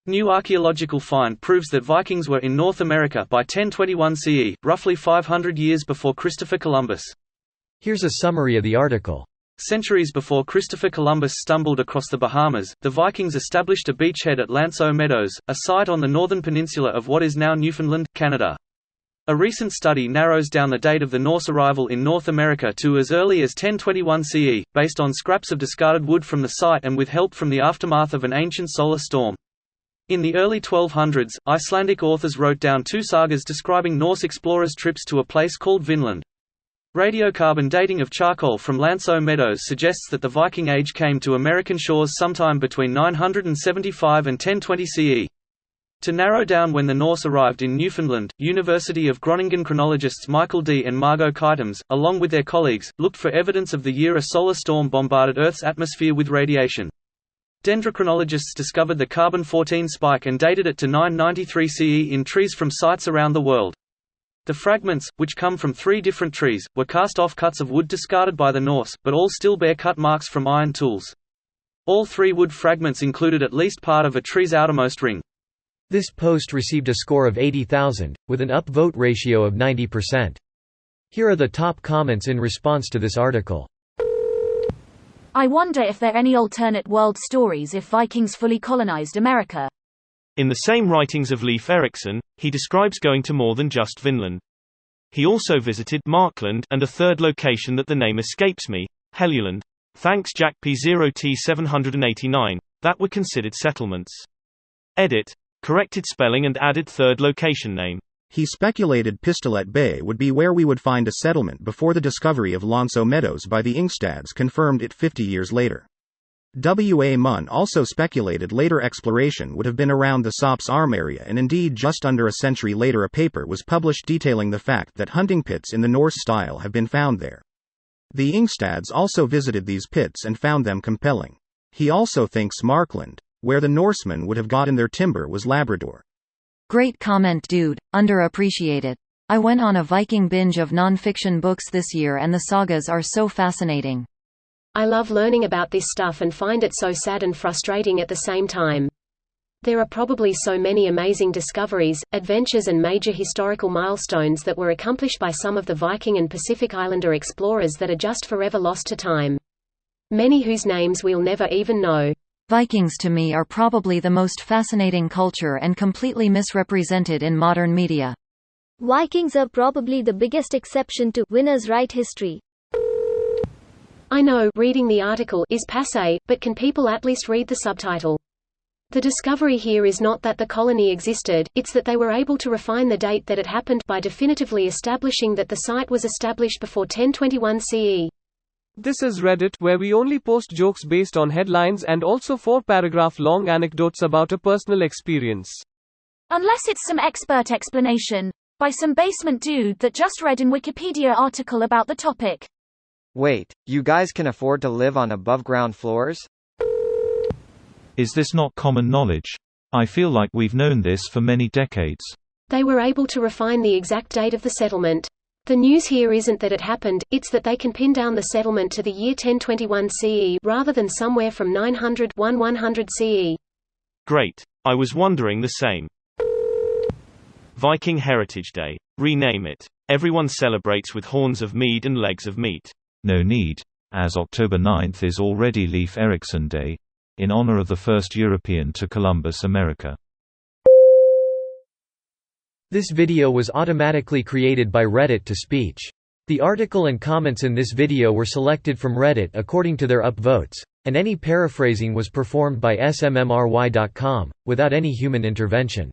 New archaeological find proves that Vikings were in North America by 1021 CE, roughly 500 years before Christopher Columbus. Here's a summary of the article. Centuries before Christopher Columbus stumbled across the Bahamas, the Vikings established a beachhead at Lanceau Meadows, a site on the northern peninsula of what is now Newfoundland, Canada. A recent study narrows down the date of the Norse arrival in North America to as early as 1021 CE, based on scraps of discarded wood from the site and with help from the aftermath of an ancient solar storm. In the early 1200s, Icelandic authors wrote down 2 sagas describing Norse explorers' trips to a place called Vinland. Radiocarbon dating of charcoal from Lanceau Meadows suggests that the Viking Age came to American shores sometime between 975 and 1020 CE. To narrow down when the Norse arrived in Newfoundland, University of Groningen chronologists Michael D. and Margot Kuytens, along with their colleagues, looked for evidence of the year a solar storm bombarded Earth's atmosphere with radiation. Dendrochronologists discovered the carbon-14 spike and dated it to 993 CE in trees from sites around the world. The fragments, which come from 3 different trees, were cast-off cuts of wood discarded by the Norse, but all still bear cut marks from iron tools. All 3 wood fragments included at least part of a tree's outermost ring. This post received a score of 80,000, with an upvote ratio of 90%. Here are the top comments in response to this article. I wonder if there are any alternate world stories if Vikings fully colonized America. In the same writings of Leif Erikson, he describes going to more than just Vinland. He also visited Markland and a third location that the name escapes me, Helluland. Thanks Jack P0T789, that were considered settlements. Edit. Corrected spelling and added third location name. He speculated Pistolet Bay would be where we would find a settlement before the discovery of Lanceau Meadows by the Ingstads confirmed it 50 years later. W. A. Munn also speculated later exploration would have been around the Sops Arm area, and indeed just under a century later a paper was published detailing the fact that hunting pits in the Norse style have been found there. The Ingstads also visited these pits and found them compelling. He also thinks Markland, where the Norsemen would have gotten their timber, was Labrador. Great comment, dude. Underappreciated. I went on a Viking binge of non-fiction books this year and the sagas are so fascinating. I love learning about this stuff and find it so sad and frustrating at the same time. There are probably so many amazing discoveries, adventures and major historical milestones that were accomplished by some of the Viking and Pacific Islander explorers that are just forever lost to time. Many whose names we'll never even know. Vikings to me are probably the most fascinating culture and completely misrepresented in modern media. Vikings are probably the biggest exception to winners write history. I know, reading the article is passé, but can people at least read the subtitle? The discovery here is not that the colony existed, it's that they were able to refine the date that it happened by definitively establishing that the site was established before 1021 CE. This is Reddit, where we only post jokes based on headlines and also 4-paragraph-long anecdotes about a personal experience. Unless it's some expert explanation by some basement dude that just read an Wikipedia article about the topic. Wait, you guys can afford to live on above-ground floors? Is this not common knowledge? I feel like we've known this for many decades. They were able to refine the exact date of the settlement. The news here isn't that it happened, it's that they can pin down the settlement to the year 1021 CE rather than somewhere from 900–1100 CE. Great. I was wondering the same. Viking Heritage Day. Rename it. Everyone celebrates with horns of mead and legs of meat. No need, as October 9th is already Leif Erikson Day, in honor of the first European to Columbus, America. This video was automatically created by Reddit to speech. The article and comments in this video were selected from Reddit according to their upvotes, and any paraphrasing was performed by smmry.com, without any human intervention.